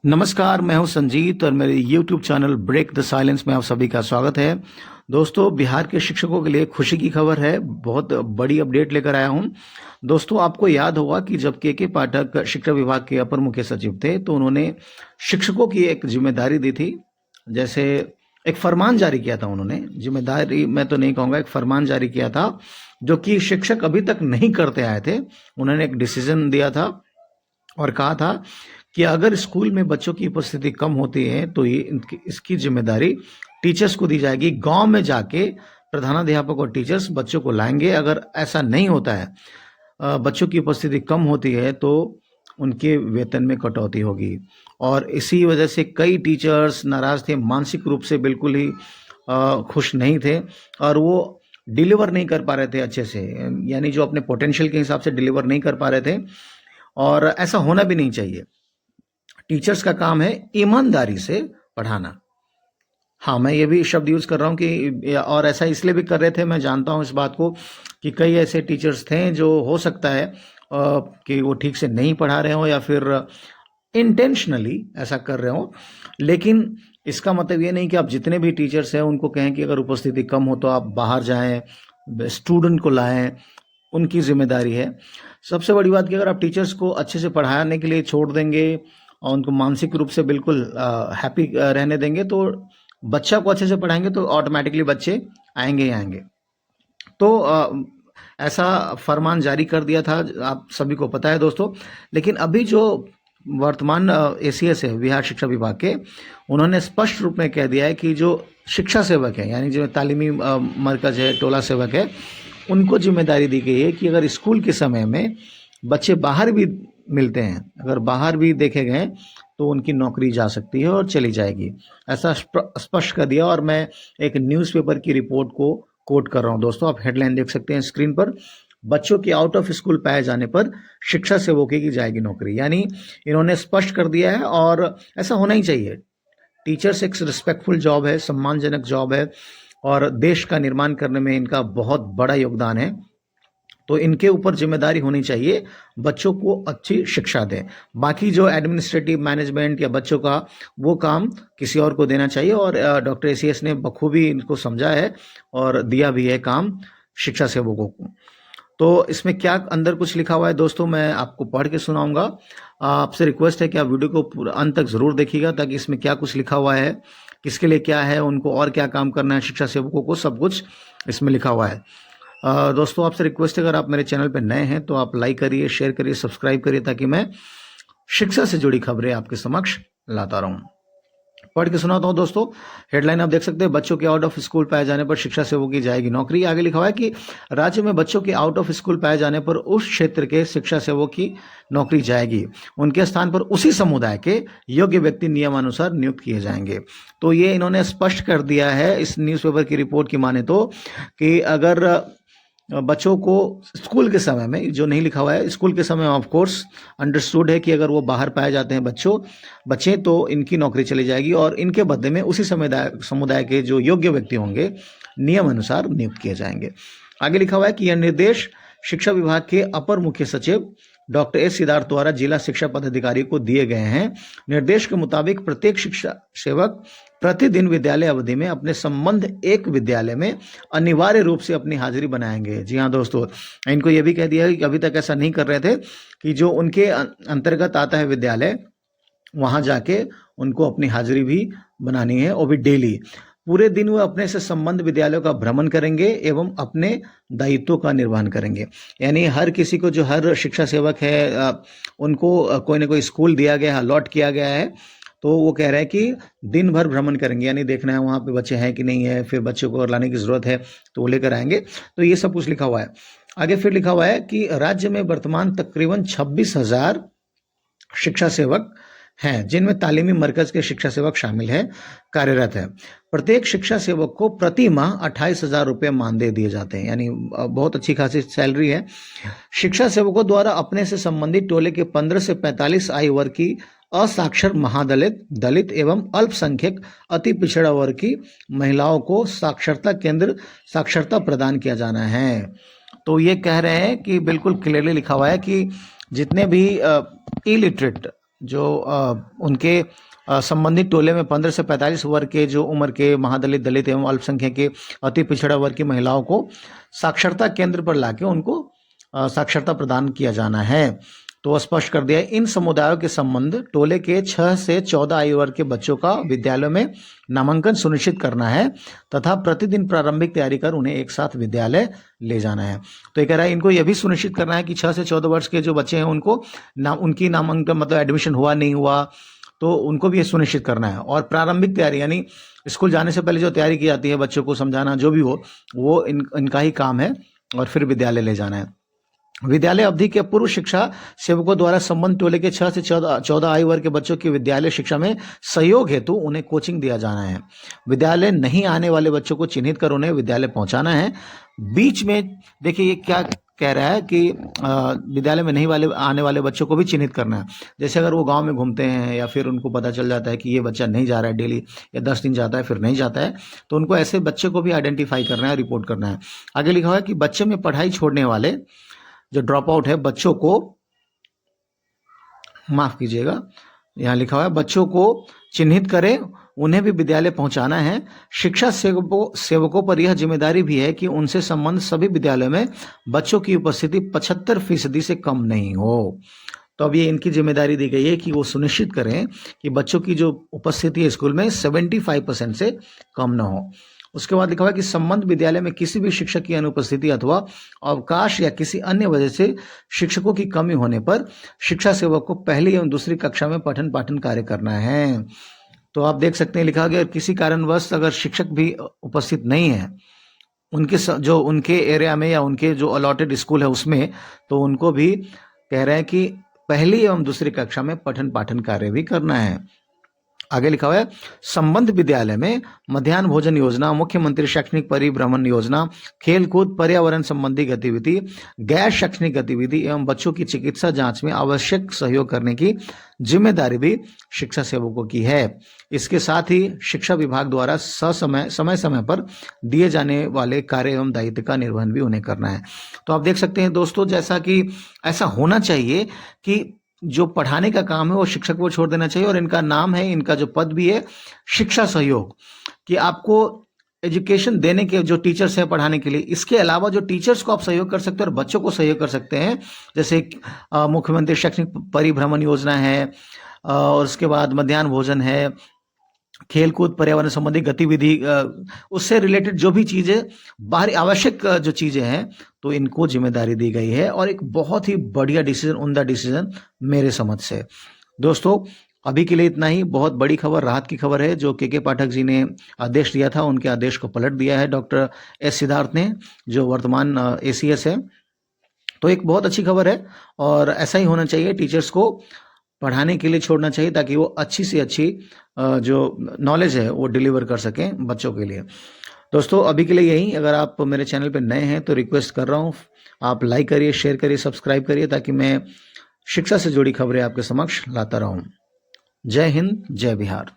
नमस्कार, मैं हूं संजीत और मेरे YouTube channel break the silence में आप सभी का स्वागत है। दोस्तों, बिहार के शिक्षकों के लिए खुशी की खबर है। बहुत बड़ी अपडेट लेकर आया हूं। दोस्तों, आपको याद होगा कि जब के पाठक शिक्षा विभाग के अपर मुख्य सचिव थे तो उन्होंने शिक्षकों की एक जिम्मेदारी दी थी। जैसे एक फरमान जारी किया था उन्होंने, जिम्मेदारी मैं तो नहीं कहूँगा, एक फरमान जारी किया था जो कि शिक्षक अभी तक नहीं करते आए थे। उन्होंने एक डिसीजन दिया था और कहा था कि अगर स्कूल में बच्चों की उपस्थिति कम होती है तो इसकी जिम्मेदारी टीचर्स को दी जाएगी। गांव में जाके प्रधानाध्यापक और टीचर्स बच्चों को लाएंगे। अगर ऐसा नहीं होता है, बच्चों की उपस्थिति कम होती है, तो उनके वेतन में कटौती होगी। और इसी वजह से कई टीचर्स नाराज थे, मानसिक रूप से बिल्कुल ही खुश नहीं थे और वो डिलीवर नहीं कर पा रहे थे अच्छे से, यानी जो अपने पोटेंशियल के हिसाब से डिलीवर नहीं कर पा रहे थे। और ऐसा होना भी नहीं चाहिए। टीचर्स का काम है ईमानदारी से पढ़ाना। हाँ, मैं ये भी शब्द यूज कर रहा हूँ कि, और ऐसा इसलिए भी कर रहे थे, मैं जानता हूँ इस बात को, कि कई ऐसे टीचर्स थे जो हो सकता है कि वो ठीक से नहीं पढ़ा रहे हो या फिर इंटेंशनली ऐसा कर रहे हो। लेकिन इसका मतलब ये नहीं कि आप जितने भी टीचर्स हैं उनको कहें कि अगर उपस्थिति कम हो तो आप बाहर जाएं, स्टूडेंट को लाएं, उनकी जिम्मेदारी है। सबसे बड़ी बात कि अगर आप टीचर्स को अच्छे से पढ़ाने के लिए छोड़ देंगे और उनको मानसिक रूप से बिल्कुल हैप्पी रहने देंगे, तो बच्चा को अच्छे से पढ़ाएंगे तो ऑटोमेटिकली बच्चे आएंगे ही आएंगे। तो ऐसा फरमान जारी कर दिया था, आप सभी को पता है दोस्तों। लेकिन अभी जो वर्तमान एसीएस है बिहार शिक्षा विभाग के, उन्होंने स्पष्ट रूप में कह दिया है कि जो शिक्षा सेवक है, यानी जो तालीमी मरकज है, टोला सेवक है, उनको जिम्मेदारी दी गई है कि अगर स्कूल के समय में बच्चे बाहर भी मिलते हैं, अगर बाहर भी देखे गए, तो उनकी नौकरी जा सकती है और चली जाएगी। ऐसा स्पष्ट कर दिया। और मैं एक न्यूज़पेपर की रिपोर्ट को कोट कर रहा हूं दोस्तों, आप हेडलाइन देख सकते हैं स्क्रीन पर। बच्चों के आउट ऑफ स्कूल पाए जाने पर शिक्षा सेवकों की जाएगी नौकरी। यानी इन्होंने स्पष्ट कर दिया है और ऐसा होना ही चाहिए। टीचर्स एक रिस्पेक्टफुल जॉब है, सम्मानजनक जॉब है और देश का निर्माण करने में इनका बहुत बड़ा योगदान है। तो इनके ऊपर जिम्मेदारी होनी चाहिए बच्चों को अच्छी शिक्षा दें। बाकी जो एडमिनिस्ट्रेटिव मैनेजमेंट या बच्चों का, वो काम किसी और को देना चाहिए। और डॉक्टर एसीएस ने बखूबी इनको समझा है और दिया भी है काम शिक्षा सेवकों को। तो इसमें क्या अंदर कुछ लिखा हुआ है दोस्तों, मैं आपको पढ़ के सुनाऊंगा। आपसे रिक्वेस्ट है कि आप वीडियो को पूरा अंत तक जरूर देखिएगा, ताकि इसमें क्या कुछ लिखा हुआ है, किसके लिए क्या है, उनको और क्या काम करना है, शिक्षा सेवकों को, सब कुछ इसमें लिखा हुआ है। दोस्तों, आपसे रिक्वेस्ट है, अगर आप मेरे चैनल पर नए हैं तो आप लाइक करिए, शेयर करिए, सब्सक्राइब करिए, ताकि मैं शिक्षा से जुड़ी खबरें आपके समक्ष लाता रहूं। पढ़ के सुनाता हूं दोस्तों। हेडलाइन आप देख सकते हैं, बच्चों के आउट ऑफ स्कूल पाए जाने पर शिक्षा सेवकों की जाएगी नौकरी। आगे लिखा हुआ है कि राज्य में बच्चों के आउट ऑफ स्कूल पाए जाने पर उस क्षेत्र के शिक्षा सेवकों की नौकरी जाएगी। उनके स्थान पर उसी समुदाय के योग्य व्यक्ति नियमानुसार नियुक्त किए जाएंगे। तो ये इन्होंने स्पष्ट कर दिया है इस न्यूज़पेपर की रिपोर्ट की माने तो, कि अगर बच्चों को स्कूल के समय में, जो नहीं लिखा हुआ है, स्कूल के समय ऑफ कोर्स अंडरस्टूड है कि अगर वो बाहर पाए जाते हैं बच्चे, तो इनकी नौकरी चली जाएगी और इनके बदले में उसी समुदाय के जो योग्य व्यक्ति होंगे नियम अनुसार नियुक्त किए जाएंगे। आगे लिखा हुआ है कि यह निर्देश शिक्षा विभाग के अपर मुख्य सचिव डॉक्टर एस सिद्धार्थ द्वारा जिला शिक्षा पदाधिकारी को दिए गए हैं। निर्देश के मुताबिक प्रत्येक शिक्षा सेवक प्रतिदिन विद्यालय अवधि में अपने संबंध एक विद्यालय में अनिवार्य रूप से अपनी हाजिरी बनाएंगे। जी हाँ दोस्तों, इनको ये भी कह दिया है कि अभी तक ऐसा नहीं कर रहे थे, कि जो उनके अंतर्गत आता है विद्यालय, वहां जाके उनको अपनी हाजिरी भी बनानी है, और भी डेली। पूरे दिन वो अपने से संबंध विद्यालयों का भ्रमण करेंगे एवं अपने दायित्वों का निर्वहन करेंगे। यानी हर किसी को, जो हर शिक्षा सेवक है, उनको कोई ना कोई स्कूल दिया गया है, अलॉट किया गया है, तो वो कह रहे हैं कि दिन भर भ्रमण करेंगे, यानी देखना है वहाँ पे बच्चे हैं कि नहीं है, फिर बच्चों को और लाने की जरूरत है तो वो लेकर आएंगे। तो ये सब कुछ लिखा हुआ है। आगे फिर लिखा हुआ है कि राज्य में वर्तमान तकरीबन 26,000 शिक्षा सेवक हैं, जिनमें तालीमी मरकज के शिक्षा सेवक शामिल है, कार्यरत है। प्रत्येक शिक्षा सेवक को प्रति माह 28,000 रुपये मानदेय दिए जाते हैं, यानी बहुत अच्छी खासी सैलरी है। शिक्षा सेवकों द्वारा अपने से संबंधित टोले के 15 से 45 आयु वर्ग की असाक्षर, महादलित, दलित एवं अल्पसंख्यक अति पिछड़ा वर्ग की महिलाओं को साक्षरता केंद्र साक्षरता प्रदान किया जाना है। तो ये कह रहे हैं कि बिल्कुल क्लियरली लिखा हुआ है कि जितने भी इलिटरेट जो उनके संबंधित टोले में 15 से 45 वर्ग के जो उम्र के महादलित, दलित एवं अल्पसंख्यक के अति पिछड़ा वर्ग की महिलाओं को साक्षरता केंद्र पर लाके उनको साक्षरता प्रदान किया जाना है। तो स्पष्ट कर दिया है, इन समुदायों के संबंध टोले के 6 से 14 आयु वर्ग के बच्चों का विद्यालयों में नामांकन सुनिश्चित करना है तथा प्रतिदिन प्रारंभिक तैयारी कर उन्हें एक साथ विद्यालय ले जाना है। तो ये कह रहा है इनको यह भी सुनिश्चित करना है कि 6 से 14 वर्ष के जो बच्चे हैं उनको उनकी नामांकन मतलब एडमिशन हुआ नहीं हुआ तो उनको भी ये सुनिश्चित करना है। और प्रारंभिक तैयारी यानी स्कूल जाने से पहले जो तैयारी की जाती है, बच्चों को समझाना जो भी हो, वो इनका ही काम है और फिर विद्यालय ले जाना है। विद्यालय अवधि के पूर्व शिक्षा सेवकों द्वारा संबंध टोले के 6 से 14 आयु वर्ग के बच्चों की विद्यालय शिक्षा में सहयोग हेतु उन्हें कोचिंग दिया जाना है। विद्यालय नहीं आने वाले बच्चों को चिन्हित कर उन्हें विद्यालय पहुंचाना है। बीच में देखिए ये क्या कह रहा है कि विद्यालय में नहीं आने वाले बच्चों को भी चिन्हित करना है। जैसे अगर वो गांव में घूमते हैं या फिर उनको पता चल जाता है कि ये बच्चा नहीं जा रहा है डेली या 10 दिन जाता है फिर नहीं जाता है, तो उनको ऐसे बच्चे को भी आइडेंटिफाई करना है, रिपोर्ट करना है। आगे लिखा हुआ है कि बच्चे में पढ़ाई छोड़ने वाले जो ड्रॉप आउट है बच्चों को, माफ कीजिएगा, यहाँ लिखा हुआ है बच्चों को चिन्हित करें, उन्हें भी विद्यालय पहुंचाना है। शिक्षा सेवकों पर यह जिम्मेदारी भी है कि उनसे संबंध सभी विद्यालयों में बच्चों की उपस्थिति 75% से कम नहीं हो। तो अब ये इनकी जिम्मेदारी दी गई है कि वो सुनिश्चित करें कि बच्चों की जो उपस्थिति है स्कूल में 75% से कम ना हो। उसके बाद लिखा हुआ है कि संबंध विद्यालय में किसी भी शिक्षक की अनुपस्थिति अथवा अवकाश या किसी अन्य वजह से शिक्षकों की कमी होने पर शिक्षा सेवक को पहली एवं दूसरी कक्षा में पठन पाठन कार्य करना है। तो आप देख सकते हैं लिखा गया किसी कारणवश अगर शिक्षक भी उपस्थित नहीं है उनके जो उनके एरिया में या उनके जो अलॉटेड स्कूल है उसमें, तो उनको भी कह रहे हैं कि पहली एवं दूसरी कक्षा में पठन पाठन कार्य भी करना है। आगे लिखा हुआ है संबंध विद्यालय में मध्याह्न भोजन योजना, मुख्यमंत्री शैक्षणिक परिभ्रमण योजना, खेल कूद, पर्यावरण संबंधी गतिविधि, गैर शैक्षणिक गतिविधि एवं बच्चों की चिकित्सा जांच में आवश्यक सहयोग करने की जिम्मेदारी भी शिक्षा सेवकों की है। इसके साथ ही शिक्षा विभाग द्वारा समय समय पर दिए जाने वाले कार्य एवं दायित्व का निर्वहन भी उन्हें करना है। तो आप देख सकते हैं दोस्तों, जैसा कि ऐसा होना चाहिए कि जो पढ़ाने का काम है वो शिक्षक को छोड़ देना चाहिए। और इनका नाम है, इनका जो पद भी है शिक्षा सहयोग, कि आपको एजुकेशन देने के जो टीचर्स हैं पढ़ाने के लिए, इसके अलावा जो टीचर्स को आप सहयोग कर सकते हैं और बच्चों को सहयोग कर सकते हैं, जैसे मुख्यमंत्री शैक्षणिक परिभ्रमण योजना है और उसके बाद मध्याह्न भोजन है, खेल कूद, पर्यावरण संबंधी गतिविधि, उससे रिलेटेड जो भी चीजें बाहरी आवश्यक जो चीजें हैं, तो इनको जिम्मेदारी दी गई है। और एक बहुत ही बढ़िया डिसीजन, उम्दा डिसीजन मेरे समझ से। दोस्तों अभी के लिए इतना ही। बहुत बड़ी खबर, राहत की खबर है जो के पाठक जी ने आदेश दिया था, उनके आदेश को पलट दिया है डॉक्टर एस सिद्धार्थ ने, जो वर्तमान ACS है। तो एक बहुत अच्छी खबर है और ऐसा ही होना चाहिए। टीचर्स को पढ़ाने के लिए छोड़ना चाहिए ताकि वो अच्छी से अच्छी जो नॉलेज है वो डिलीवर कर सकें बच्चों के लिए। दोस्तों अभी के लिए यही। अगर आप मेरे चैनल पे नए हैं तो रिक्वेस्ट कर रहा हूँ आप लाइक करिए, शेयर करिए, सब्सक्राइब करिए, ताकि मैं शिक्षा से जुड़ी खबरें आपके समक्ष लाता रहूं। जय हिंद, जय बिहार।